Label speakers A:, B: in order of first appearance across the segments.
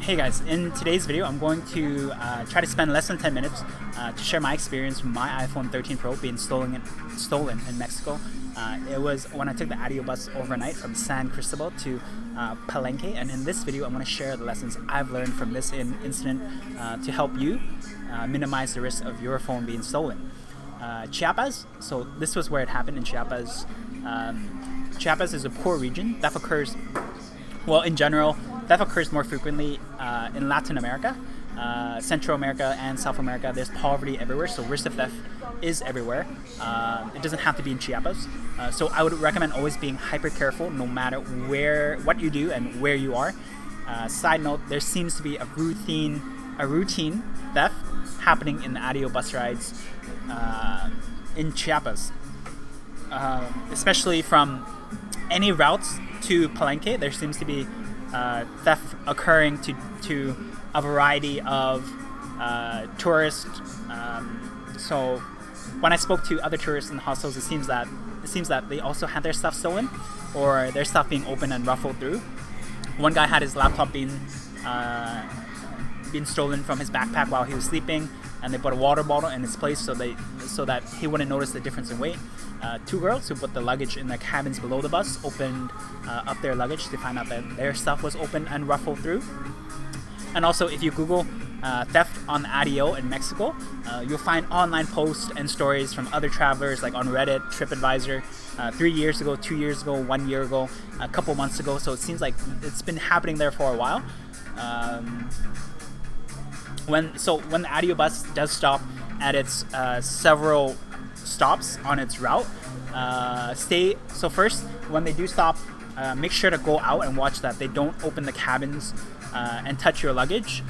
A: Hey guys, in today's video I'm going to try to spend less than 10 minutes to share my experience with my iPhone 13 Pro being stolen in Mexico. It was when I took the ADIO bus overnight from San Cristobal to Palenque, and in this video I'm going to share the lessons I've learned from this incident to help you minimize the risk of your phone being stolen. Chiapas, so this was where it happened in Chiapas. Chiapas is a poor region. Theft occurs, well, in general, theft occurs more frequently in Latin America, Central America, and South America. There's poverty everywhere, so risk of theft is everywhere. It doesn't have to be in Chiapas. So I would recommend always being hyper careful no matter what you do and where you are. Side note, there seems to be a routine theft happening in the ADIO bus rides in Chiapas, especially from any routes to Palenque. There seems to be theft occurring to a variety of tourists. So when I spoke to other tourists in the hostels, it seems that they also had their stuff stolen, or their stuff being opened and ruffled through. One guy had his laptop being stolen from his backpack while he was sleeping, and they put a water bottle in its place so that he wouldn't notice the difference in weight. Two girls who put the luggage in the cabins below the bus opened up their luggage to find out that their stuff was open and ruffled through. And also, if you Google theft on ADIO in Mexico, you'll find online posts and stories from other travelers, like on Reddit, TripAdvisor, 3 years ago, 2 years ago, 1 year ago, a couple months ago. So it seems like it's been happening there for a while. When the ADIO bus does stop at its several stops on its route, first, when they do stop, make sure to go out and watch that they don't open the cabins and touch your luggage.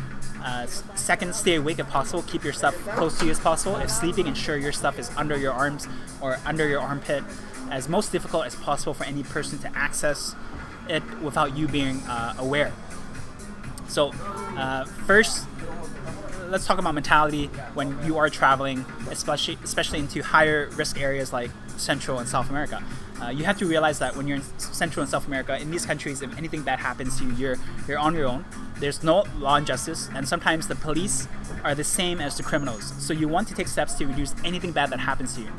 A: Second, stay awake if possible. Keep your stuff close to you as possible. If sleeping, ensure your stuff is under your arms or under your armpit, as most difficult as possible for any person to access it without you being aware. So first, let's talk about mentality when you are traveling, especially into higher risk areas like Central and South America. You have to realize that when you're in Central and South America, in these countries, if anything bad happens to you, you're on your own. There's no law and justice, and sometimes the police are the same as the criminals. So you want to take steps to reduce anything bad that happens to you.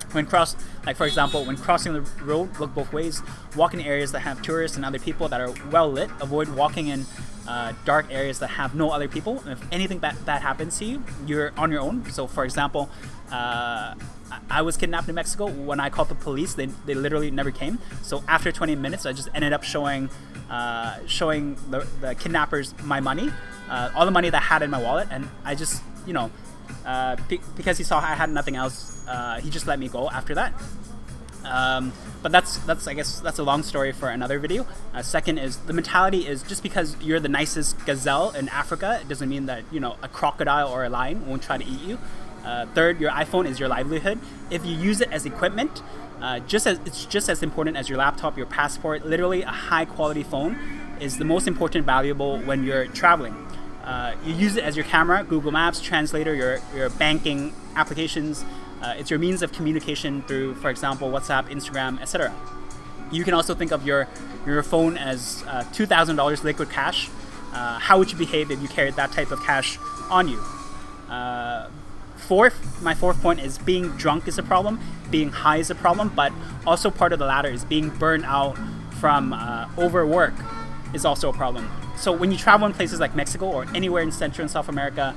A: For example, when crossing the road, look both ways. Walk in areas that have tourists and other people that are well lit. Avoid walking in dark areas that have no other people. If anything bad happens to you, you're on your own. So, for example, I was kidnapped in Mexico. When I called the police, they literally never came. So after 20 minutes, I just ended up showing the kidnappers my money, all the money that I had in my wallet, and I just, because he saw I had nothing else, he just let me go after that. But I guess that's a long story for another video. Second is, the mentality is, just because you're the nicest gazelle in Africa, it doesn't mean that a crocodile or a lion won't try to eat you. Third, your iPhone is your livelihood. If you use it as equipment, it's just as important as your laptop, your passport. Literally, a high quality phone is the most important valuable when you're traveling. You use it as your camera, Google Maps, translator, your banking applications. It's your means of communication through, for example, WhatsApp, Instagram, etc. You can also think of your phone as $2,000 liquid cash. How would you behave if you carried that type of cash on you? My fourth point is, being drunk is a problem, being high is a problem, but also part of the latter is being burned out from overwork is also a problem. So when you travel in places like Mexico or anywhere in Central and South America,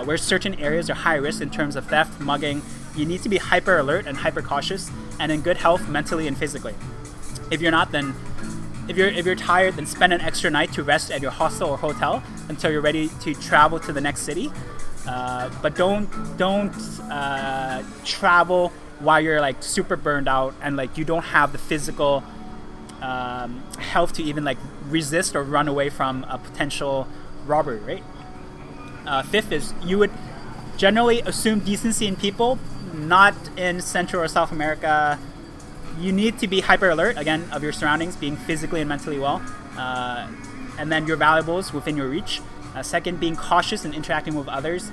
A: where certain areas are high risk in terms of theft, mugging, you need to be hyper alert and hyper cautious and in good health mentally and physically. If you're not, then if you're tired, then spend an extra night to rest at your hostel or hotel until you're ready to travel to the next city. But don't travel while you're like super burned out and like you don't have the physical health to even like resist or run away from a potential robbery, right? Fifth is, you would generally assume decency in people, not in Central or South America. You need to be hyper alert, again, of your surroundings, being physically and mentally well, and then your valuables within your reach. Second, being cautious and interacting with others.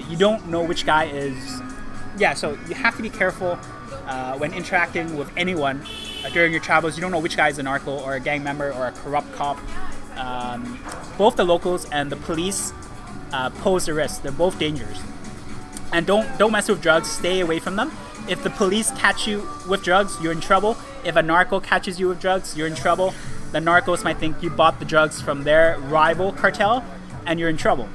A: You don't know which guy is... so you have to be careful when interacting with anyone during your travels. You don't know which guy is a narco or a gang member or a corrupt cop. both the locals and the police pose a risk. They're both dangerous. And don't mess with drugs. Stay away from them. If the police catch you with drugs, you're in trouble. If a narco catches you with drugs, you're in trouble. The narcos might think you bought the drugs from their rival cartel, and you're in trouble.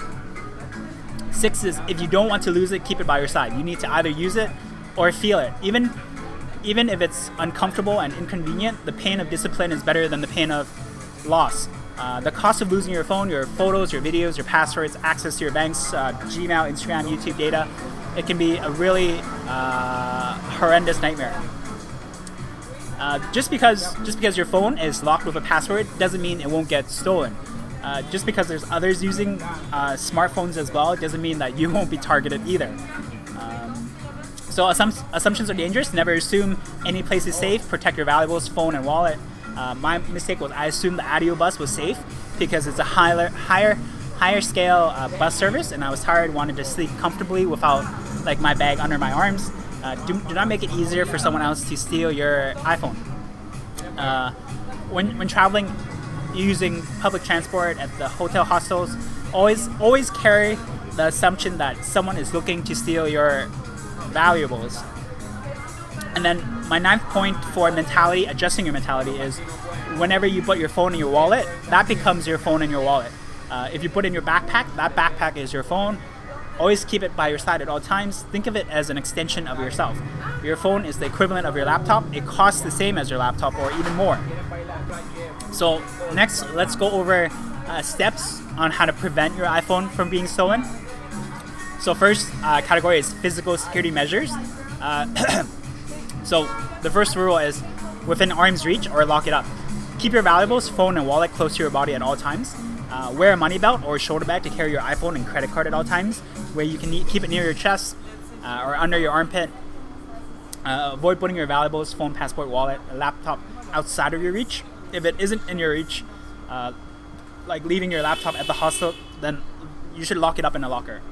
A: 6 is, if you don't want to lose it, keep it by your side. You need to either use it or feel it. Even if it's uncomfortable and inconvenient, the pain of discipline is better than the pain of loss. The cost of losing your phone, your photos, your videos, your passwords, access to your bank's Gmail, Instagram, YouTube data, it can be a really horrendous nightmare. Just because your phone is locked with a password doesn't mean it won't get stolen. Just because there's others using smartphones as well doesn't mean that you won't be targeted either. So assumptions are dangerous. Never assume any place is safe. Protect your valuables, phone and wallet. My mistake was I assumed the ADIO bus was safe because it's a higher scale bus service, and I was tired, wanted to sleep comfortably without like my bag under my arms. Do not make it easier for someone else to steal your iPhone. When traveling using public transport at the hotel, hostels, always carry the assumption that someone is looking to steal your valuables. And then my 9th point for mentality, adjusting your mentality, is whenever you put your phone in your wallet, that becomes your phone in your wallet. If you put it in your backpack, that backpack is your phone. Always keep it by your side at all times. Think of it as an extension of yourself. Your phone is the equivalent of your laptop. It costs the same as your laptop or even more. So next, let's go over steps on how to prevent your iPhone from being stolen. So first category is physical security measures. So the first rule is within arm's reach or lock it up. Keep your valuables, phone and wallet close to your body at all times. Wear a money belt or shoulder bag to carry your iPhone and credit card at all times, where you can keep it near your chest or under your armpit. Avoid putting your valuables, phone, passport, wallet, laptop outside of your reach. If it isn't in your reach, like leaving your laptop at the hostel, then you should lock it up in a locker.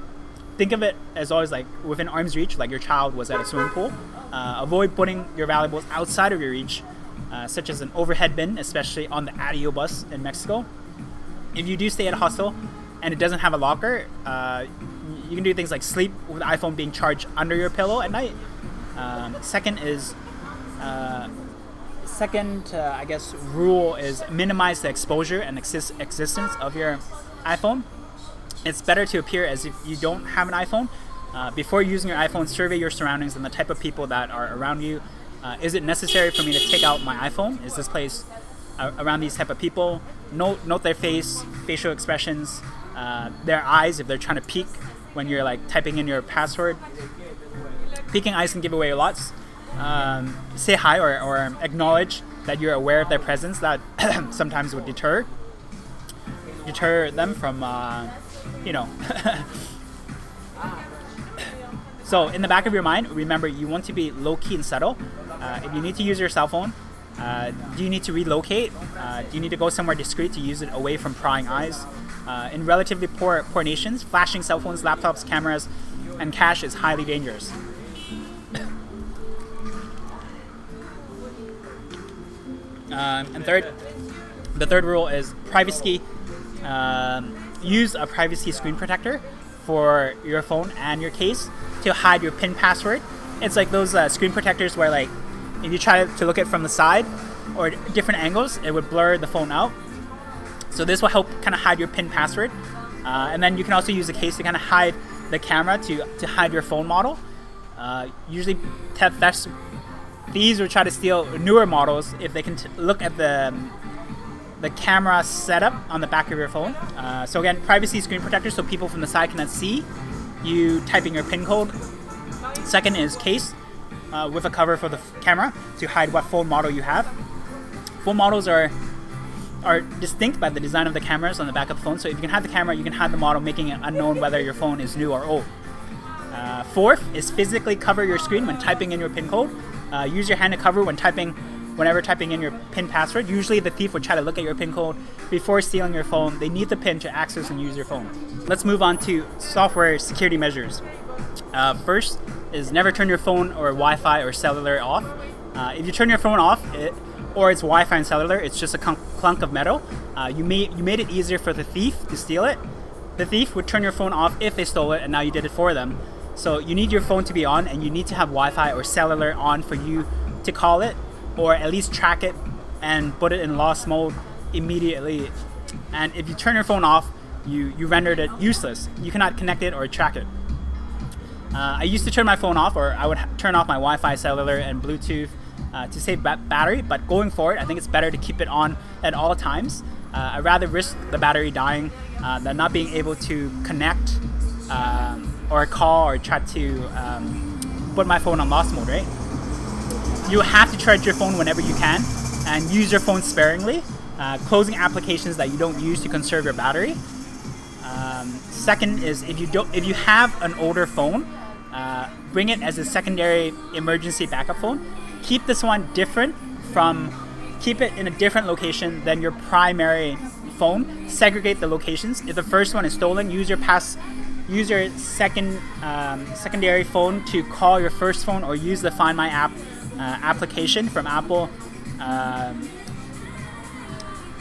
A: Think of it as always like within arm's reach, like your child was at a swimming pool. Avoid putting your valuables outside of your reach, such as an overhead bin, especially on the ADIO bus in Mexico. If you do stay at a hostel and it doesn't have a locker, you can do things like sleep with the iPhone being charged under your pillow at night. Second, I guess, rule is minimize the exposure and existence of your iPhone. It's better to appear as if you don't have an iPhone. Before using your iPhone, survey your surroundings and the type of people that are around you. Is it necessary for me to take out my iPhone? Is this place around these type of people? Note their facial expressions, their eyes if they're trying to peek when you're like typing in your password. Peeking eyes can give away lots. Say hi or acknowledge that you're aware of their presence. That sometimes would deter them from, So in the back of your mind, remember you want to be low-key and subtle. If you need to use your cell phone, do you need to relocate? Do you need to go somewhere discreet to use it away from prying eyes? In relatively poor nations, flashing cell phones, laptops, cameras, and cash is highly dangerous. And the third rule is privacy. Use a privacy screen protector for your phone and your case to hide your PIN password. It's like those screen protectors where, like, if you try to look at it from the side or different angles, it would blur the phone out. So this will help kind of hide your PIN password. And then you can also use a case to kind of hide the camera to hide your phone model. Usually thieves will try to steal newer models if they can look at the camera setup on the back of your phone. So again, privacy screen protector so people from the side cannot see you typing your PIN code. Second is case with a cover for the camera to hide what phone model you have. Phone models are distinct by the design of the cameras on the back of the phone. So if you can hide the camera, you can hide the model, making it unknown whether your phone is new or old. Fourth is physically cover your screen when typing in your PIN code. Use your hand to cover whenever typing in your PIN password. Usually the thief would try to look at your PIN code before stealing your phone. They need the PIN to access and use your phone. Let's move on to software security measures. First is never turn your phone or Wi-Fi or cellular off. If you turn your phone off, or it's Wi-Fi and cellular, it's just a clunk of metal. You made it easier for the thief to steal it. The thief would turn your phone off if they stole it, and now you did it for them. So you need your phone to be on, and you need to have Wi-Fi or cellular on for you to call it, or at least track it and put it in lost mode immediately. And if you turn your phone off, you rendered it useless. You cannot connect it or track it. I used to turn my phone off, or I would turn off my Wi-Fi, cellular, and Bluetooth to save battery. But going forward, I think it's better to keep it on at all times. I'd rather risk the battery dying than not being able to connect or call or try to put my phone on lost mode, right? You have to charge your phone whenever you can and use your phone sparingly, closing applications that you don't use to conserve your battery. Second is if you have an older phone, bring it as a secondary emergency backup phone. Keep this one keep it in a different location than your primary phone. Segregate the locations. If the first one is stolen, use your secondary phone to call your first phone, or use the Find My app application from Apple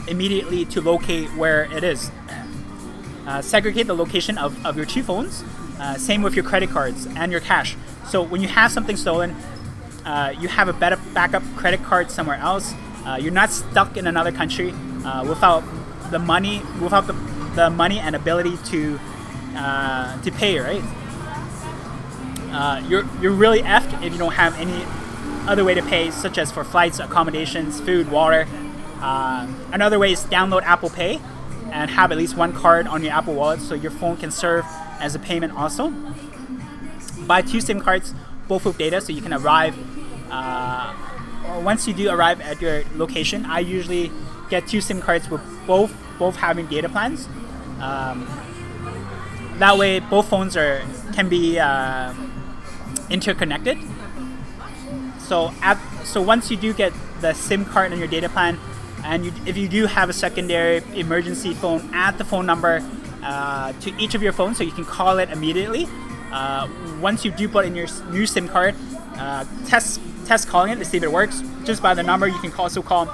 A: immediately to locate where it is. Segregate the location of your two phones. Same with your credit cards and your cash. So when you have something stolen, you have a better backup credit card somewhere else. You're not stuck in another country without the money and ability to pay, right? You're really effed if you don't have any other way to pay, such as for flights, accommodations, food, water. Another way is download Apple Pay and have at least one card on your Apple Wallet so your phone can serve as a payment also. Buy 2 SIM cards, both with data, so you can arrive. Once you do arrive at your location, I usually get 2 SIM cards with both having data plans. That way, both phones can be interconnected. So once you do get the SIM card on your data plan, and if you do have a secondary emergency phone, add the phone number to each of your phones so you can call it immediately. Once you do put in your new SIM card, test calling it to see if it works. Just by the number, you can also call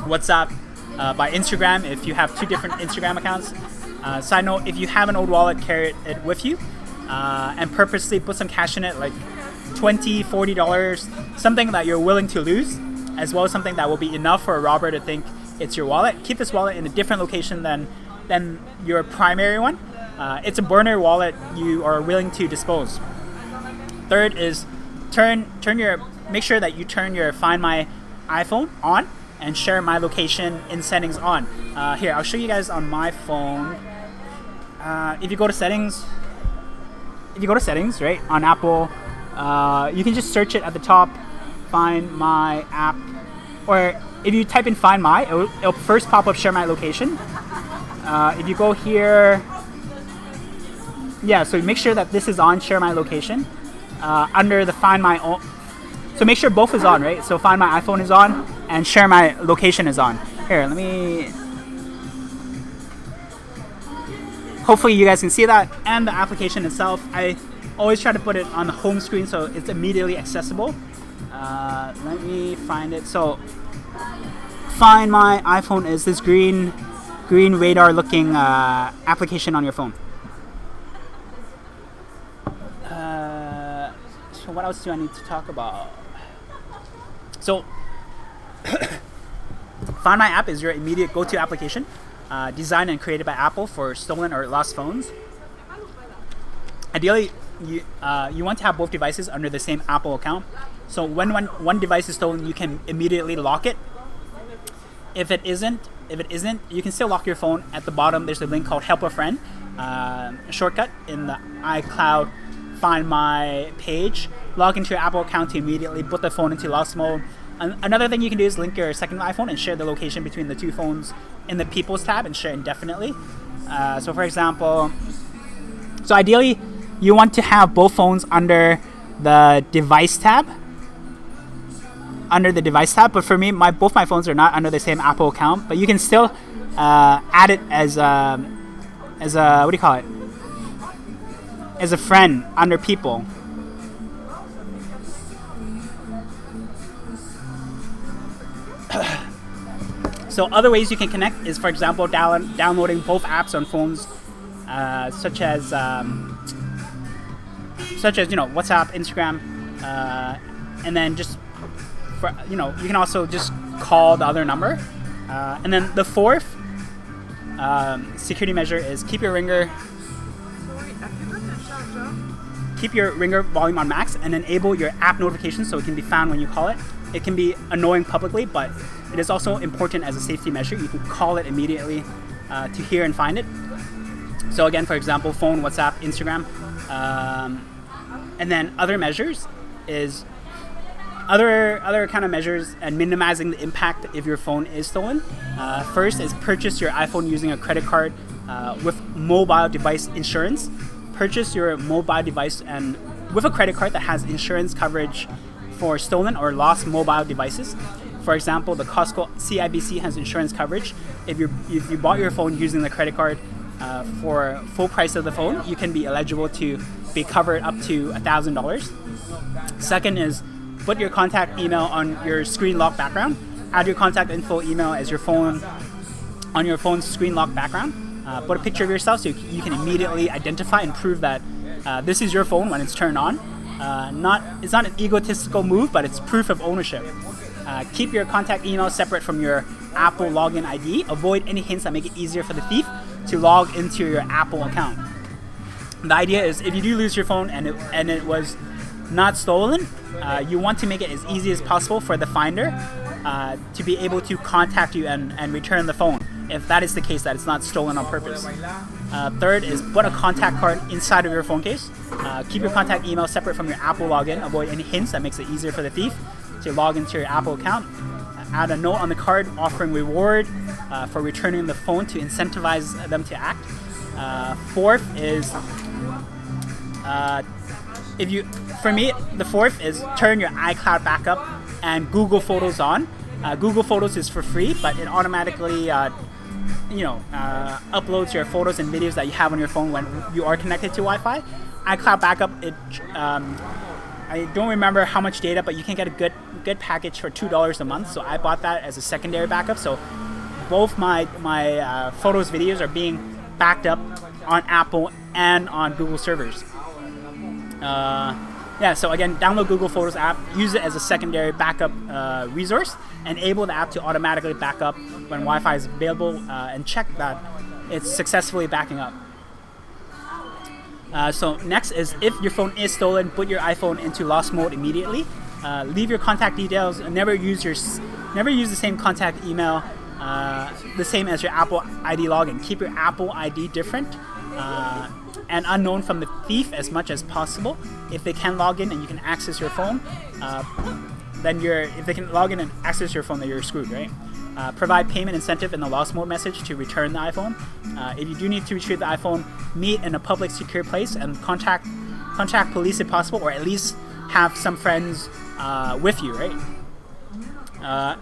A: WhatsApp, by Instagram if you have 2 different Instagram accounts. Side note, if you have an old wallet, carry it with you and purposely put some cash in it, like $20, $40, something that you're willing to lose, as well as something that will be enough for a robber to think it's your wallet. Keep this wallet in a different location than your primary one. It's a burner wallet you are willing to dispose. Third is make sure that you turn your Find My iPhone on and share my location in settings on. Here, I'll show you guys on my phone. If you go to settings, right, on Apple, you can just search it at the top, Find My app, or if you type in Find My, it'll first pop up Share My location. If you go here, yeah, so make sure that this is on, Share My location, under the Find My. So make sure both is on, right? So Find My iPhone is on and Share My location is on. Here, let me. Hopefully you guys can see that, and the application itself. I always try to put it on the home screen so it's immediately accessible. Let me find it. So Find My iPhone is this green radar looking application on your phone. So what else do I need to talk about? So Find My app is your immediate go-to application, designed and created by Apple for stolen or lost phones. Ideally, you want to have both devices under the same Apple account. So when one device is stolen, you can immediately lock it. If it isn't, you can still lock your phone. At the bottom, there's a link called Help a Friend, a shortcut in the iCloud Find My page. Log into your Apple account to immediately put the phone into lost mode. Another thing you can do is link your second iPhone and share the location between the 2 phones in the People's tab and share indefinitely. So for example, ideally, you want to have both phones under the Device tab. But for me, both my phones are not under the same Apple account. But you can still add it as a what do you call it? As a friend under People. So other ways you can connect is, for example, downloading both apps on phones, such as WhatsApp, Instagram, and then just you can also just call the other number. And then the fourth security measure is keep your ringer volume on max and enable your app notifications so it can be found when you call it. It can be annoying publicly, but it is also important as a safety measure. You can call it immediately to hear and find it. So again, for example, phone, WhatsApp, Instagram, and then other measures is other kind of measures and minimizing the impact if your phone is stolen. First is purchase your iPhone using a credit card with mobile device insurance. Purchase your mobile device and with a credit card that has insurance coverage for stolen or lost mobile devices. For example, the Costco CIBC has insurance coverage. If you bought your phone using the credit card for full price of the phone, you can be eligible to be covered up to $1,000. Second is put your contact email on your screen lock background. Add your contact info email as your phone on your phone's screen lock background. Put a picture of yourself so you can immediately identify and prove that this is your phone when it's turned on. It's not an egotistical move, but it's proof of ownership. Keep your contact email separate from your Apple login ID. Avoid any hints that make it easier for the thief to log into your Apple account. The idea is if you do lose your phone and it was not stolen, you want to make it as easy as possible for the finder to be able to contact you and return the phone, if that is the case, that it's not stolen on purpose. Third is put a contact card inside of your phone case. Keep your contact email separate from your Apple login. Avoid any hints that makes it easier for the thief to log into your Apple account. Add a note on the card offering reward for returning the phone to incentivize them to act. Fourth is the fourth is turn your iCloud backup and Google Photos on. Google Photos is for free, but it automatically uploads your photos and videos that you have on your phone when you are connected to Wi-Fi. iCloud backup, I don't remember how much data, but you can get a good package for $2 a month. So I bought that as a secondary backup. So both my photos, videos are being backed up on Apple and on Google servers. So again, download Google Photos app, use it as a secondary backup resource, enable the app to automatically back up when Wi-Fi is available, and check that it's successfully backing up. So next is if your phone is stolen, put your iPhone into lost mode immediately. Leave your contact details. Never use the same contact email, the same as your Apple ID login. Keep your Apple ID different and unknown from the thief as much as possible. If they can log in and you can access your phone, then you're screwed, right? Provide payment incentive in the lost mode message to return the iPhone. If you do need to retrieve the iPhone, meet in a public secure place and contact police if possible, or at least have some friends with you, right?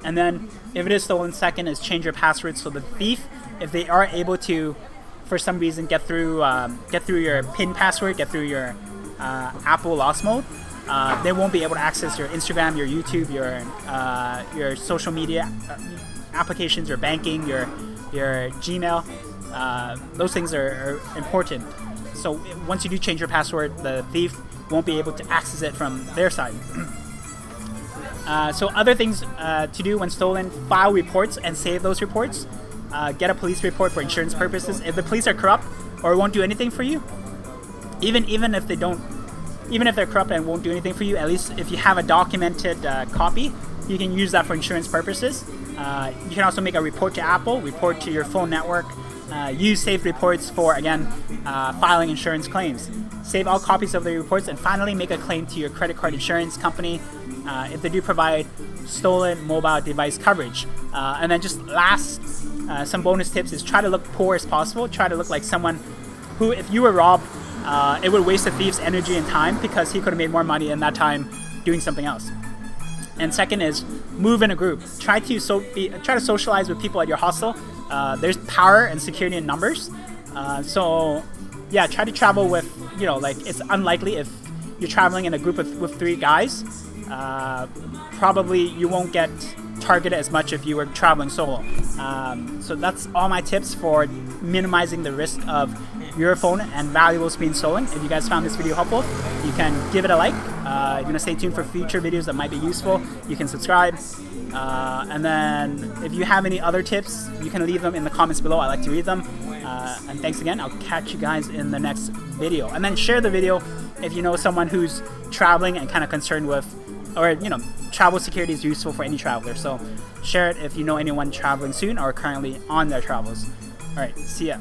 A: And then if it is stolen, second is change your password so the thief, if they are able to, for some reason, get through your PIN password, get through your Apple lost mode, they won't be able to access your Instagram, your YouTube, your social media applications, your banking, your Gmail. Those things are important. So once you do change your password, the thief won't be able to access it from their side. So other things to do when stolen: file reports and save those reports. Get a police report for insurance purposes. If the police are corrupt or won't do anything for you, even if they're corrupt and won't do anything for you, at least if you have a documented copy, you can use that for insurance purposes. You can also make a report to Apple, report to your phone network, use saved reports for, again, filing insurance claims. Save all copies of the reports, and finally make a claim to your credit card insurance company if they do provide stolen mobile device coverage. And then just last, some bonus tips is try to look poor as possible. Try to look like someone who, if you were robbed, it would waste the thief's energy and time because he could have made more money in that time doing something else. And second is move in a group. Try to socialize with people at your hostel. There's power and security in numbers. Try to travel with, it's unlikely if you're traveling in a group with 3 guys. Probably you won't get target it as much if you were traveling solo. So that's all my tips for minimizing the risk of your phone and valuables being stolen. If you guys found this video helpful, you can give it a like. You're gonna stay tuned for future videos that might be useful. You can subscribe. And then if you have any other tips, you can leave them in the comments below. I like to read them. And thanks again. I'll catch you guys in the next video. And then share the video if you know someone who's traveling and kind of concerned with, or you know, travel security is useful for any traveler. So share it if you know anyone traveling soon or currently on their travels. All right, see ya.